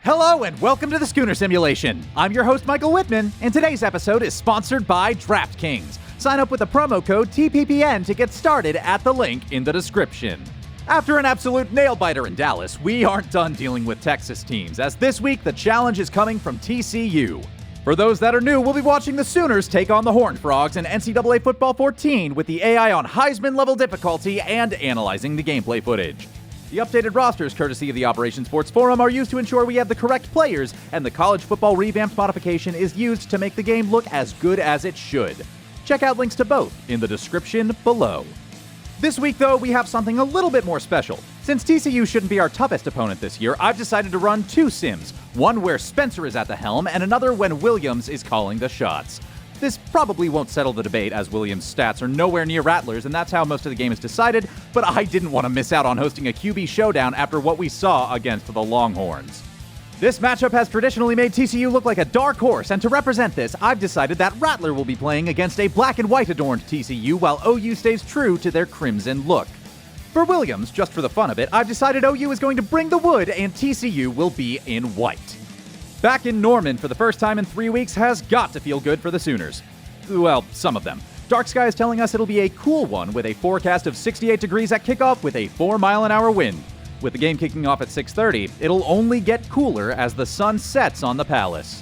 Hello and welcome to the Schooner Simulation. I'm your host Michael Whitman, and today's episode is sponsored by DraftKings. Sign up with the promo code TPPN to get started at the link in the description. After an absolute nail-biter in Dallas, we aren't done dealing with Texas teams, as this week the challenge is coming from TCU. For those that are new, we'll be watching the Sooners take on the Horned Frogs in NCAA Football 14 with the AI on Heisman-level difficulty and analyzing the gameplay footage. The updated rosters, courtesy of the Operation Sports Forum, are used to ensure we have the correct players, and the college football revamped modification is used to make the game look as good as it should. Check out links to both in the description below. This week, though, we have something a little bit more special. Since TCU shouldn't be our toughest opponent this year, I've decided to run two sims, one where Spencer is at the helm, and another when Williams is calling the shots. This probably won't settle the debate, as Williams' stats are nowhere near Rattler's, and that's how most of the game is decided, but I didn't want to miss out on hosting a QB showdown after what we saw against the Longhorns. This matchup has traditionally made TCU look like a dark horse, and to represent this, I've decided that Rattler will be playing against a black and white adorned TCU, while OU stays true to their crimson look. For Williams, just for the fun of it, I've decided OU is going to bring the wood, and TCU will be in white. Back in Norman for the first time in 3 weeks has got to feel good for the Sooners. Well, some of them. Dark Sky is telling us it'll be a cool one with a forecast of 68 degrees at kickoff with a 4-mile-an-hour wind. With the game kicking off at 6:30, it'll only get cooler as the sun sets on the Palace.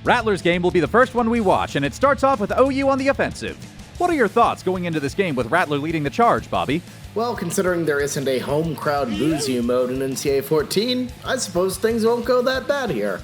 Rattler's game will be the first one we watch, and it starts off with OU on the offensive. What are your thoughts going into this game with Rattler leading the charge, Bobby? Well, considering there isn't a home crowd booze you mode in NCAA 14, I suppose things won't go that bad here.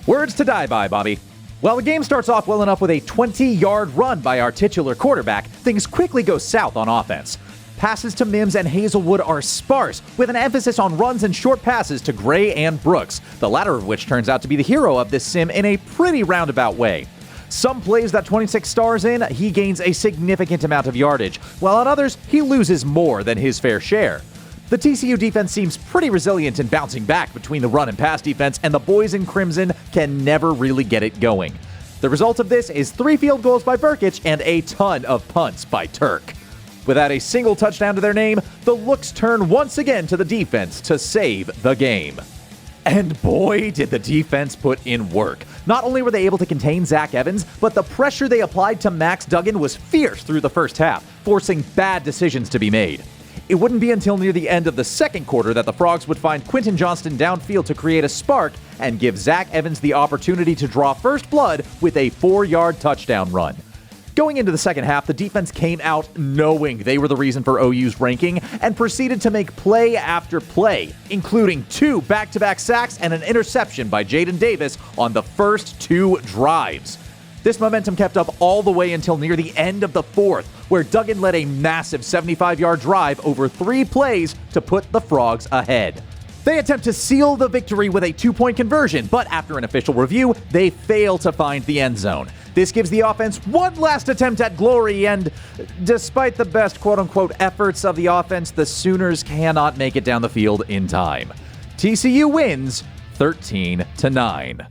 Words to die by, Bobby. While the game starts off well enough with a 20-yard run by our titular quarterback, things quickly go south on offense. Passes to Mims and Hazelwood are sparse, with an emphasis on runs and short passes to Gray and Brooks, the latter of which turns out to be the hero of this sim in a pretty roundabout way. Some plays that 26 stars in, he gains a significant amount of yardage, while on others, he loses more than his fair share. The TCU defense seems pretty resilient in bouncing back between the run and pass defense, and the boys in crimson can never really get it going. The result of this is 3 field goals by Burkic and a ton of punts by Turk. Without a single touchdown to their name, the looks turn once again to the defense to save the game. And boy, did the defense put in work. Not only were they able to contain Zach Evans, but the pressure they applied to Max Duggan was fierce through the first half, forcing bad decisions to be made. It wouldn't be until near the end of the second quarter that the Frogs would find Quentin Johnston downfield to create a spark and give Zach Evans the opportunity to draw first blood with a 4-yard touchdown run. Going into the second half, the defense came out knowing they were the reason for OU's ranking and proceeded to make play after play, including 2 back-to-back sacks and an interception by Jaden Davis on the first 2 drives. This momentum kept up all the way until near the end of the fourth, where Duggan led a massive 75-yard drive over 3 plays to put the Frogs ahead. They attempt to seal the victory with a 2-point conversion, but after an official review, they fail to find the end zone. This gives the offense one last attempt at glory, and despite the best quote-unquote efforts of the offense, the Sooners cannot make it down the field in time. TCU wins 13-9.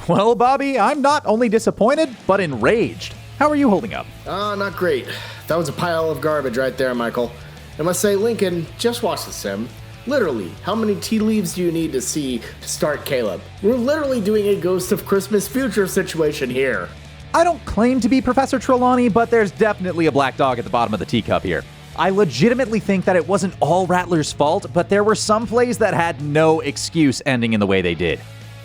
Well, Bobby, I'm not only disappointed, but enraged. How are you holding up? Not great. That was a pile of garbage right there, Michael. I must say, Lincoln, just watch the sim. Literally, how many tea leaves do you need to see to start Caleb? We're literally doing a Ghost of Christmas Future situation here. I don't claim to be Professor Trelawney, but there's definitely a black dog at the bottom of the teacup here. I legitimately think that it wasn't all Rattler's fault, but there were some plays that had no excuse ending in the way they did.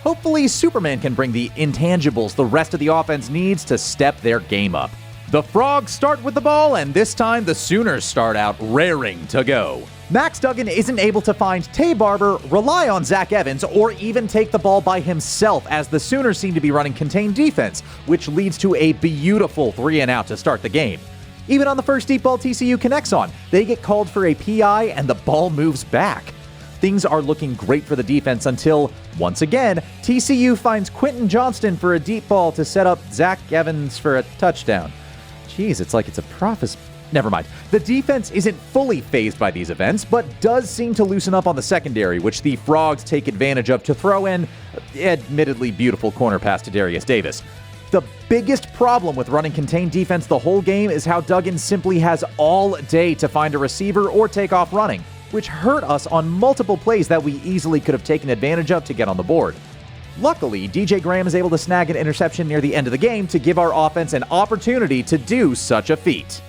Hopefully, Superman can bring the intangibles the rest of the offense needs to step their game up. The Frogs start with the ball, and this time the Sooners start out raring to go. Max Duggan isn't able to find Tay Barber, rely on Zach Evans, or even take the ball by himself, as the Sooners seem to be running contained defense, which leads to a beautiful 3-and-out to start the game. Even on the first deep ball TCU connects on, they get called for a PI and the ball moves back. Things are looking great for the defense until, once again, TCU finds Quentin Johnston for a deep ball to set up Zach Evans for a touchdown. Jeez, it's like it's a prophecy. Never mind. The defense isn't fully fazed by these events, but does seem to loosen up on the secondary, which the Frogs take advantage of to throw in, admittedly beautiful corner pass to Darius Davis. The biggest problem with running contained defense the whole game is how Duggan simply has all day to find a receiver or take off running, which hurt us on multiple plays that we easily could have taken advantage of to get on the board. Luckily, DJ Graham is able to snag an interception near the end of the game to give our offense an opportunity to do such a feat.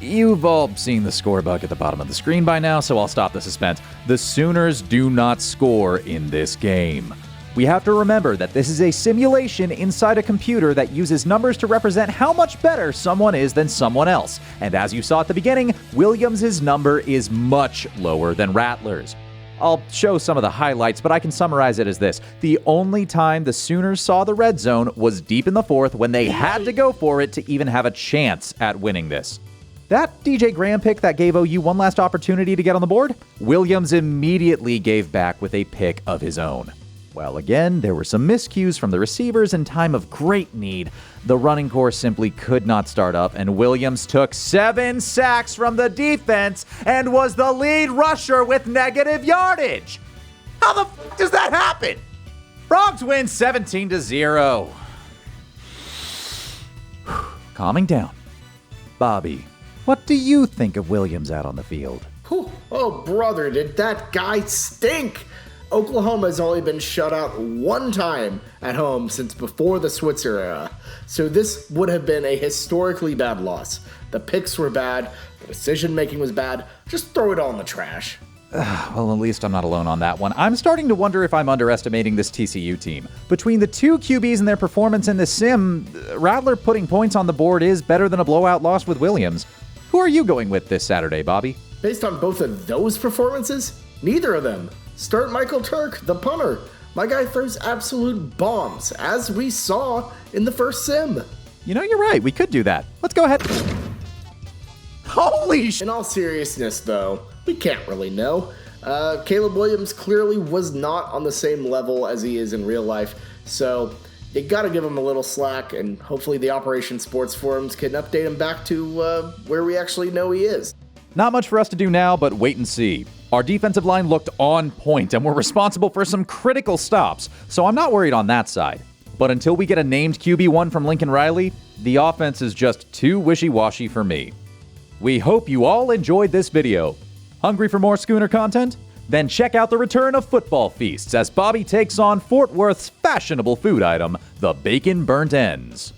You've all seen the score bug at the bottom of the screen by now, so I'll stop the suspense. The Sooners do not score in this game. We have to remember that this is a simulation inside a computer that uses numbers to represent how much better someone is than someone else. And as you saw at the beginning, Williams' number is much lower than Rattler's. I'll show some of the highlights, but I can summarize it as this. The only time the Sooners saw the red zone was deep in the fourth when they had to go for it to even have a chance at winning this. That DJ Graham pick that gave OU one last opportunity to get on the board, Williams immediately gave back with a pick of his own. Well, again, there were some miscues from the receivers in time of great need. The running core simply could not start up, and Williams took 7 sacks from the defense and was the lead rusher with negative yardage. How the f does that happen? Frogs win 17-0. Calming down. Bobby, what do you think of Williams out on the field? Whew. Oh, brother, did that guy stink! Oklahoma has only been shut out one time at home since before the Switzer era, so this would have been a historically bad loss. The picks were bad, the decision-making was bad, just throw it all in the trash. Well, at least I'm not alone on that one. I'm starting to wonder if I'm underestimating this TCU team. Between the two QBs and their performance in the sim, Rattler putting points on the board is better than a blowout loss with Williams. Who are you going with this Saturday, Bobby? Based on both of those performances, neither of them. Start Michael Turk, the punter. My guy throws absolute bombs, as we saw in the first sim. You know, you're right. We could do that. Let's go ahead. Holy sh! In all seriousness, though, we can't really know. Caleb Williams clearly was not on the same level as he is in real life, so you gotta give him a little slack, and hopefully the Operation Sports forums can update him back to where we actually know he is. Not much for us to do now, but wait and see. Our defensive line looked on point and were responsible for some critical stops, so I'm not worried on that side. But until we get a named QB1 from Lincoln Riley, the offense is just too wishy-washy for me. We hope you all enjoyed this video. Hungry for more Schooner content? Then check out the return of Football Feasts as Bobby takes on Fort Worth's fashionable food item, the Bacon Burnt Ends.